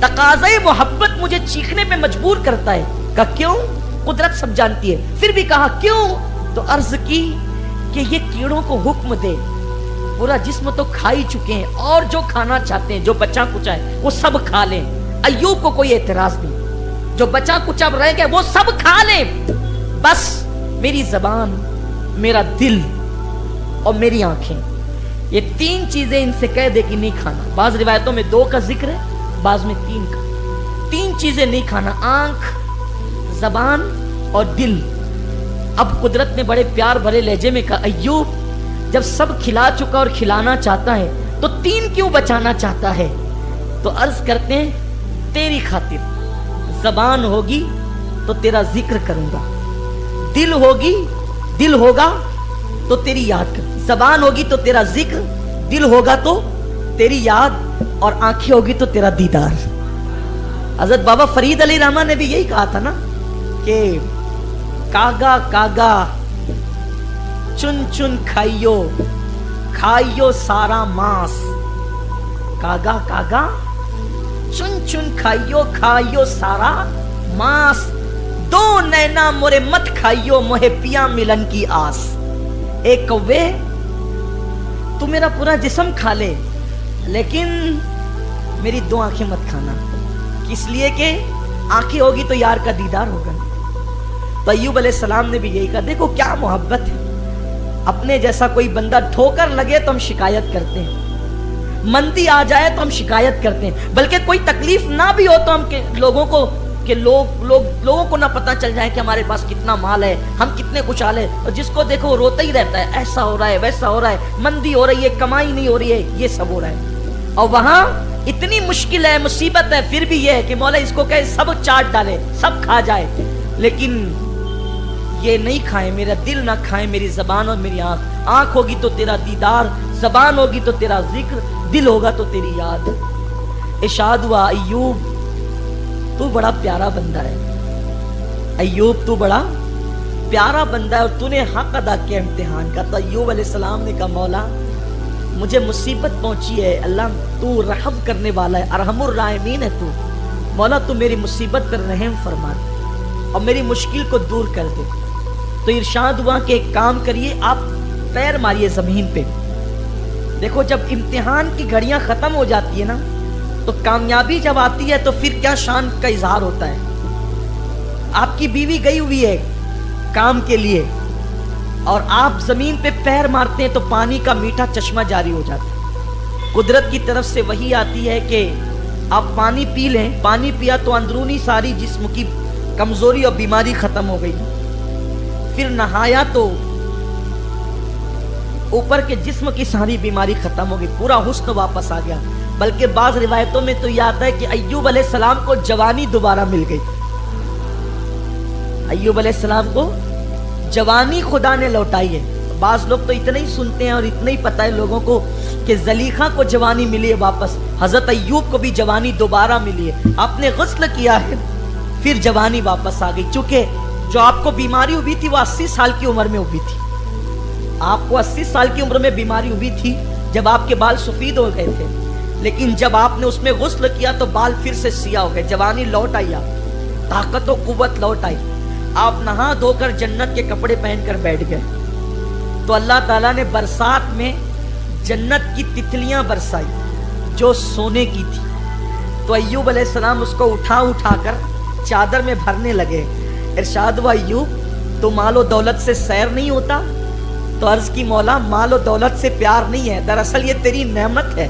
तकाज़े मोहब्बत मुझे चीखने पे मजबूर करता है। कहा क्यों? कुदरत सब जानती है। फिर भी कहा क्यों? तो अर्ज की कि ये कीड़ों को हुक्म दे, पूरा जिस्म तो खा ही चुके हैं, और जो खाना चाहते हैं, जो बचा कुचा है वो सब खा लें। अय्यूब को कोई एतराज नहीं, जो बचा कुचा रह गया वो सब खा लें, बस मेरी जबान, मेरा दिल और मेरी आंखें, ये 3 चीजें इनसे कह दे कि नहीं खाना। बाज रिवायतों में 2 का जिक्र है, बाज में 3 का। 3 चीजें नहीं खाना, आंख, जबान और दिल। अब कुदरत ने बड़े प्यार भरे लहजे में कहा, अय्यूब जब सब खिला चुका और खिलाना चाहता है तो 3 क्यों बचाना चाहता है? तो अर्ज करते हैं, तेरी खातिर जबान होगी, तो तेरा जिक्र करूंगा, दिल होगा तो तेरी याद कर, जबान होगी तो तेरा जिक्र, दिल होगा तो तेरी याद, और आंखें होगी तो तेरा दीदार। हजरत बाबा फरीद अली रहमान ने भी यही कहा था ना कि कागा कागा चुन चुन खाइयो सारा मांस, कागा कागा चुन चुन खाइयो सारा मांस, दो नैना मोरे मत खाइयो मोहे पिया मिलन की आस। एक कौवे तू मेरा पूरा जिस्म खा ले, लेकिन मेरी दो आंखें मत खाना, इसलिए कि आंखें होगी तो यार का दीदार होगा। तो अय्यूब अलैहिस्सलाम ने भी यही कहा। देखो क्या मोहब्बत है, अपने जैसा कोई बंदा ठोकर लगे तो हम शिकायत करते हैं, मंदी आ जाए तो हम शिकायत करते हैं, बल्कि कोई तकलीफ ना भी हो तो हम लोगों को ना पता चल जाए कि हमारे पास कितना माल है, हम कितने खुशहाल है, और जिसको देखो वो रोता ही रहता है, ऐसा हो रहा है वैसा हो रहा है, मंदी हो रही है, कमाई नहीं हो रही है, ये सब हो रहा है। और वहां इतनी मुश्किल है, मुसीबत है, फिर भी ये है कि मौला इसको कहे सब चाट डाले, सब खा जाए, लेकिन ये नहीं खाए, मेरा दिल ना खाए, मेरी जबान और मेरी आंख। आंख होगी तो तेरा दीदार, जबान होगी तो तेरा जिक्र, दिल होगा तो तेरी याद। इरशाद हुआ अय्यूब तू बड़ा प्यारा बंदा है, अय्यूब तू बड़ा प्यारा बंदा है और तूने हक अदा किया इम्तिहान का। तो अय्यूब अलैहिस्सलाम ने कहा मौला मुझे मुसीबत पहुंची है, अल्लाह तू रहम करने वाला है, अरहमुर राहिमीन है तू, मौला तू मेरी मुसीबत पर रहम फरमा दे और मेरी मुश्किल को दूर कर दे। तो इरशाद हुआ कि एक काम करिए, आप पैर मारिए जमीन पे। देखो जब इम्तिहान की घड़ियां खत्म हो जाती है ना, तो कामयाबी जब आती है तो फिर क्या शान का इजहार होता है। आपकी बीवी गई हुई है काम के लिए और आप जमीन पे पैर मारते हैं तो पानी का मीठा चश्मा जारी हो जाता है। कुदरत की तरफ से वही आती है कि आप पानी पी लें, पानी पिया तो अंदरूनी सारी जिस्म की कमजोरी और बीमारी खत्म हो गई। फिर नहाया तो ऊपर के जिस्म की सारी बीमारी खत्म हो गई, पूरा हुस्न वापस आ गया। बल्कि बाज रिवायतों में तो यह आता है कि अय्यूब अलैहिस्सलाम को जवानी दोबारा मिल गई। अय्यूब अलैहिस्सलाम को जवानी खुदा ने लौटाई है। बाज लोग तो इतना ही सुनते हैं और इतना ही पता है लोगों को कि ज़लीखा को जवानी मिली है वापस, हजरत अय्यूब को भी जवानी दोबारा मिली है। आपने गुस्ल किया है फिर जवानी वापस आ गई। चूंकि जो आपको बीमारी हुई थी वो 80 साल की उम्र में हुई थी, आपको 80 साल की उम्र में बीमारी हुई थी जब आपके बाल सफेद हो गए थे, लेकिन जब आपने उसमें गुस्ल किया तो बाल फिर से सिया हो गए, जवानी लौट आई, ताकत और कुव्वत लौट आई। आप नहा धोकर जन्नत के कपड़े पहनकर बैठ गए तो अल्लाह ताला ने बरसात में जन्नत की तितलियां बरसाई जो सोने की थी। तो अय्यूब अलैहिस्सलाम उसको उठाकर चादर में भरने लगे। इरशाद हुआ अय्यूब तो मालो दौलत से सैर नहीं होता? तो अर्ज की मौला मालो दौलत से प्यार नहीं है, दरअसल ये तेरी नेमत है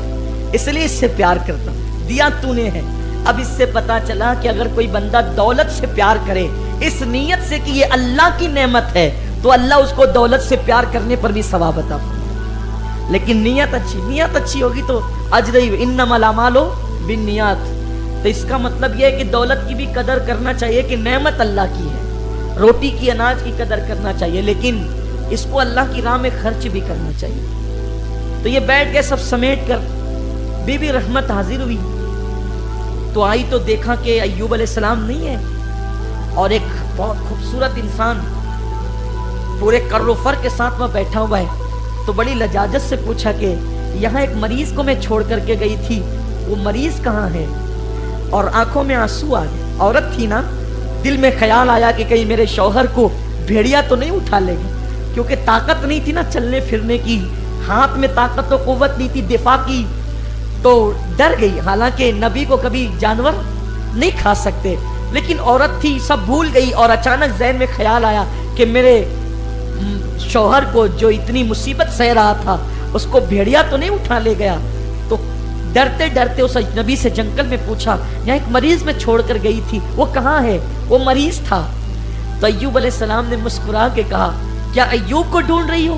इसलिए इससे प्यार करता, दिया तूने है। अब इससे पता चला कि अगर कोई बंदा दौलत से प्यार करे इस नीयत से कि ये अल्लाह की नेमत है तो अल्लाह उसको दौलत से प्यार करने पर भी सवाब अता फरमाए। लेकिन नीयत अच्छी होगी तो अजर इन्नमल अमालु बिन्नियात। तो इसका मतलब यह है कि दौलत की भी कदर करना चाहिए कि नेमत अल्लाह की है, रोटी की अनाज की कदर करना चाहिए, लेकिन इसको अल्लाह की राह में खर्च भी करना चाहिए। तो ये बैठ के सब समेट कर बीबी रहमत हाजिर हुई तो आई तो देखा कि अय्यूब अलैहिस्सलाम नहीं है और एक बहुत खूबसूरत इंसान पूरे कर्रोफर के साथ में बैठा हुआ है। तो बड़ी लजाजत से पूछा कि यहाँ एक मरीज को मैं छोड़ करके गई थी, वो मरीज कहाँ है? और आंखों में आंसू आ गए। औरत थी ना, दिल में ख्याल आया कि कहीं मेरे शौहर को भेड़िया तो नहीं उठा लेगी, क्योंकि ताकत नहीं थी ना चलने फिरने की, हाथ में ताकत तो कुव्वत नहीं थी दिफा की, तो डर गई। हालांकि नबी को कभी जानवर नहीं खा सकते, लेकिन औरत थी, सब भूल गई। और अचानक ज़हन में ख्याल आया कि मेरे शौहर को जो इतनी मुसीबत सह रहा था उसको भेड़िया तो नहीं उठा ले गया। तो डरते डरते उस नबी से जंगल में पूछा, यहाँ एक मरीज में छोड़ कर गई थी, वो कहाँ है? वो मरीज था। तो अय्यूब अलैहिस्सलाम ने मुस्कुरा के कहा, क्या अय्यूब को ढूंढ रही हो?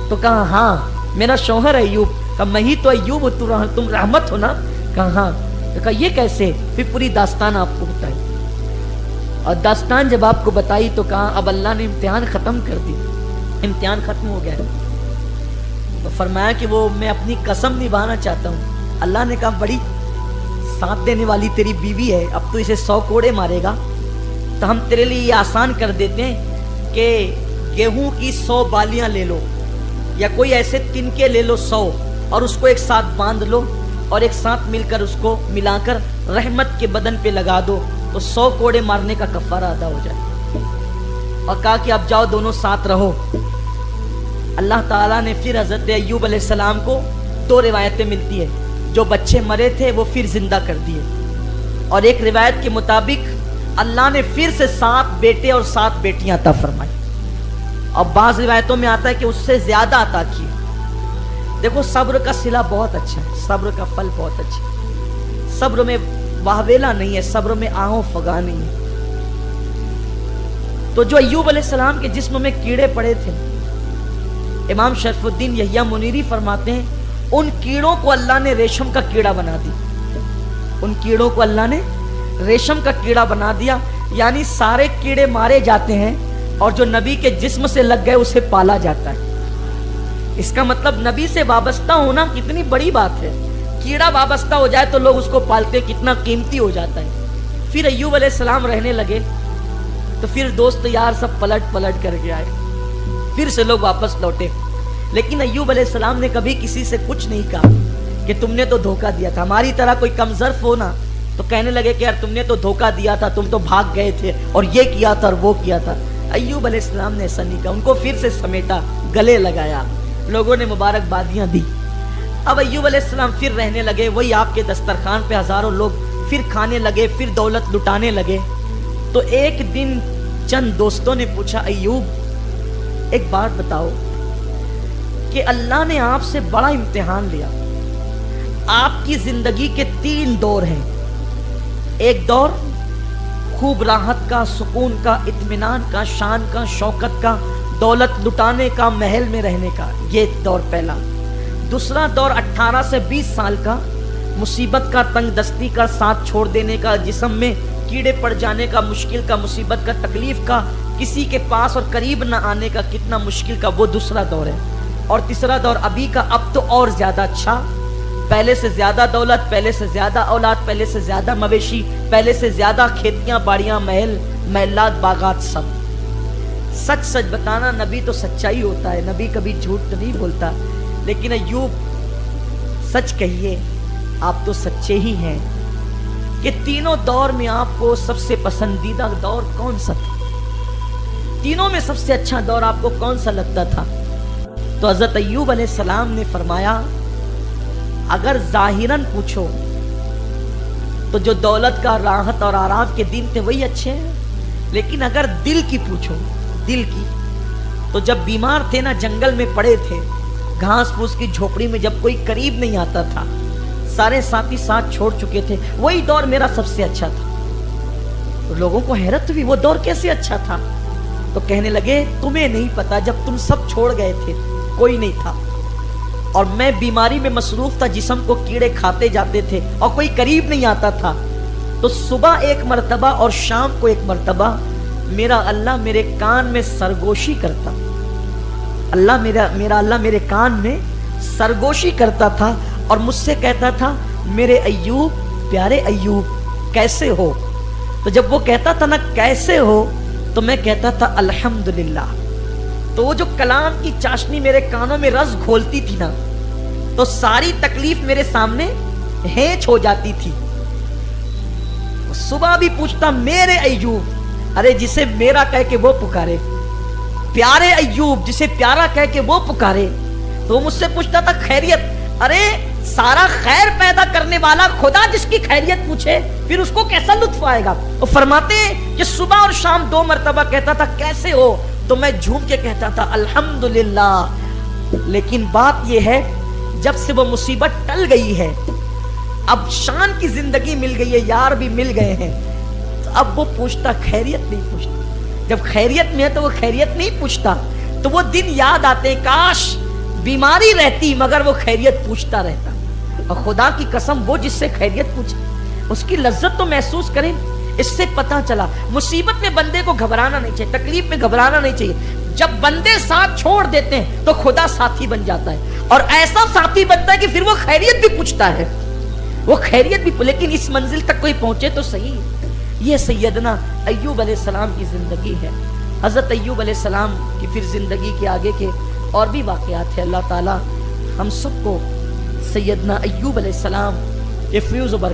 तो कहा हाँ मेरा शौहर अय्यूब। कहा मैं ही तो अय्यूब हो, तुम रहमत हो ना? कहा हाँ। तो कहा ये कैसे? फिर पूरी दास्तान आपको बताई। اور داستان جب آپ کو بتائی تو کہا اب اللہ نے امتحان ختم کر دی، امتحان ختم ہو گیا. تو فرمایا کہ وہ میں اپنی قسم نبھانا چاہتا ہوں. اللہ نے کہا بڑی ساتھ دینے والی تیری بیوی ہے، اب تو اسے 100 کوڑے مارے گا تو ہم تیرے لیے یہ آسان کر دیتے ہیں کہ گیہوں کی 100 بالیاں لے لو یا کوئی ایسے تنکے لے لو 100 اور اس کو ایک ساتھ باندھ لو اور ایک ساتھ مل کر اس کو ملا کر رحمت کے بدن پہ لگا دو تو 100 کوڑے مارنے کا کفارہ ادا ہو جائے. اور کہا کہ اب جاؤ دونوں ساتھ رہو. اللہ تعالیٰ نے پھر حضرت ایوب علیہ السلام کو 2 روایتیں ملتی ہے، جو بچے مرے تھے وہ پھر زندہ کر دیے، اور ایک روایت کے مطابق اللہ نے پھر سے 7 بیٹے اور 7 بیٹیاں عطا فرمائی، اور بعض روایتوں میں آتا ہے کہ اس سے زیادہ عطا کیے. دیکھو صبر کا صلہ بہت اچھا ہے، صبر کا پھل بہت اچھا ہے. صبر میں واہویلا نہیں ہے، صبر میں آہو فغا نہیں ہے. تو جو ایوب علیہ السلام کے جسم میں کیڑے پڑے تھے، امام شرف الدین یحییٰ منیری فرماتے ہیں ان کیڑوں کو اللہ نے ریشم کا کیڑا بنا دیا. ان کیڑوں کو اللہ نے ریشم کا کیڑا بنا دیا، یعنی سارے کیڑے مارے جاتے ہیں اور جو نبی کے جسم سے لگ گئے اسے پالا جاتا ہے. اس کا مطلب نبی سے وابستہ ہونا کتنی بڑی بات ہے. کیڑا وابستہ ہو جائے تو لوگ اس کو پالتے، کتنا قیمتی ہو جاتا ہے. پھر ایوب علیہ السلام رہنے لگے تو پھر دوست یار سب پلٹ کر کے آئے، پھر سے لوگ واپس لوٹے. لیکن ایوب علیہ السلام نے کبھی کسی سے کچھ نہیں کہا کہ تم نے تو دھوکہ دیا تھا. ہماری طرح کوئی کم ظرف ہو نا تو کہنے لگے کہ یار تم نے تو دھوکہ دیا تھا، تم تو بھاگ گئے تھے اور یہ کیا تھا اور وہ کیا تھا. ایوب علیہ السلام نے ایسا نہیں کہا، ان کو پھر سے سمیٹا، گلے لگایا، لوگوں نے مبارکبادیاں دی. اب ایوب علیہ السلام پھر رہنے لگے، وہی آپ کے دسترخوان پہ ہزاروں لوگ پھر کھانے لگے، پھر دولت لٹانے لگے. تو ایک دن چند دوستوں نے پوچھا ایوب ایک بات بتاؤ کہ اللہ نے آپ سے بڑا امتحان لیا، آپ کی زندگی کے 3 دور ہیں. ایک دور خوب راحت کا، سکون کا، اطمینان کا، شان کا، شوکت کا، دولت لٹانے کا، محل میں رہنے کا، یہ دور پہلا. دوسرا دور 18 سے 20 سال کا، مصیبت کا، تنگ دستی کا، ساتھ چھوڑ دینے کا، جسم میں کیڑے پڑ جانے کا، مشکل کا، مصیبت کا، تکلیف کا، کسی کے پاس اور قریب نہ آنے کا، کتنا مشکل کا، وہ دوسرا دور ہے. اور تیسرا دور ابھی کا، اب تو اور زیادہ اچھا، پہلے سے زیادہ دولت، پہلے سے زیادہ اولاد، پہلے سے زیادہ مویشی، پہلے سے زیادہ کھیتیاں باڑیاں، محل محلات، باغات، سب. سچ سچ بتانا نبی تو سچائی ہوتا ہے، نبی کبھی جھوٹ تو نہیں بولتا. لیکن ایوب سچ کہیے آپ تو سچے ہی ہیں کہ تینوں دور میں آپ کو سب سے پسندیدہ دور کون سا تھا؟ تینوں میں سب سے اچھا دور آپ کو کون سا لگتا تھا؟ تو حضرت ایوب علیہ السلام نے فرمایا اگر ظاہراً پوچھو تو جو دولت کا، راحت اور آرام کے دن تھے وہی اچھے ہیں. لیکن اگر دل کی پوچھو، دل کی، تو جب بیمار تھے نا، جنگل میں پڑے تھے، گھاس پھوس کی جھوپڑی میں، جب کوئی قریب نہیں آتا تھا، سارے ساتھی ساتھ چھوڑ چکے تھے، وہی دور میرا سب سے اچھا تھا. تو لوگوں کو حیرت ہوئی وہ دور کیسے اچھا تھا؟ تو کہنے لگے تمہیں نہیں پتا، جب تم سب چھوڑ گئے تھے کوئی نہیں تھا اور میں بیماری میں مصروف تھا، جسم کو کیڑے کھاتے جاتے تھے اور کوئی قریب نہیں آتا تھا. تو صبح ایک مرتبہ اور شام کو ایک مرتبہ میرا اللہ میرے کان میں سرگوشی کرتا، میرا اللہ میرے کان میں سرگوشی کرتا تھا اور مجھ سے کہتا تھا میرے ایوب، پیارے ایوب کیسے ہو؟ تو جب وہ کہتا تھا نا کیسے ہو تو میں کہتا تھا الحمدللہ. تو وہ جو کلام کی چاشنی میرے کانوں میں رس گھولتی تھی نا، تو ساری تکلیف میرے سامنے ہینچ ہو جاتی تھی. صبح بھی پوچھتا میرے ایوب، ارے جسے میرا کہہ کے وہ پکارے، پیارے ایوب جسے پیارا کہہ کے وہ پکارے. تو وہ مجھ سے پوچھتا تھا خیریت، ارے سارا خیر پیدا کرنے والا خدا جس کی خیریت پوچھے پھر اس کو کیسا لطف آئے گا؟ وہ فرماتے کہ صبح اور شام 2 مرتبہ کہتا تھا کیسے ہو، تو میں جھوم کے کہتا تھا الحمدللہ. لیکن بات یہ ہے جب سے وہ مصیبت ٹل گئی ہے، اب شان کی زندگی مل گئی ہے، یار بھی مل گئے ہیں، تو اب وہ پوچھتا خیریت نہیں پوچھتا. جب خیریت میں ہے تو وہ خیریت نہیں پوچھتا. تو وہ دن یاد آتے ہیں، کاش بیماری رہتی مگر وہ خیریت پوچھتا رہتا. اور خدا کی قسم وہ جس سے خیریت پوچھے اس کی لذت تو محسوس کریں. اس سے پتہ چلا مصیبت میں بندے کو گھبرانا نہیں چاہیے، تکلیف میں گھبرانا نہیں چاہیے. جب بندے ساتھ چھوڑ دیتے ہیں تو خدا ساتھی بن جاتا ہے، اور ایسا ساتھی بنتا ہے کہ پھر وہ خیریت بھی پوچھتا ہے، وہ خیریت بھی. لیکن اس منزل تک کوئی پہنچے تو صحیح. یہ سیدنا ایوب علیہ السلام کی زندگی ہے. حضرت ایوب علیہ السلام کی پھر زندگی کے آگے کے اور بھی واقعات ہیں. اللہ تعالی ہم سب کو سیدنا ایوب علیہ السلام کے فیوز و برکات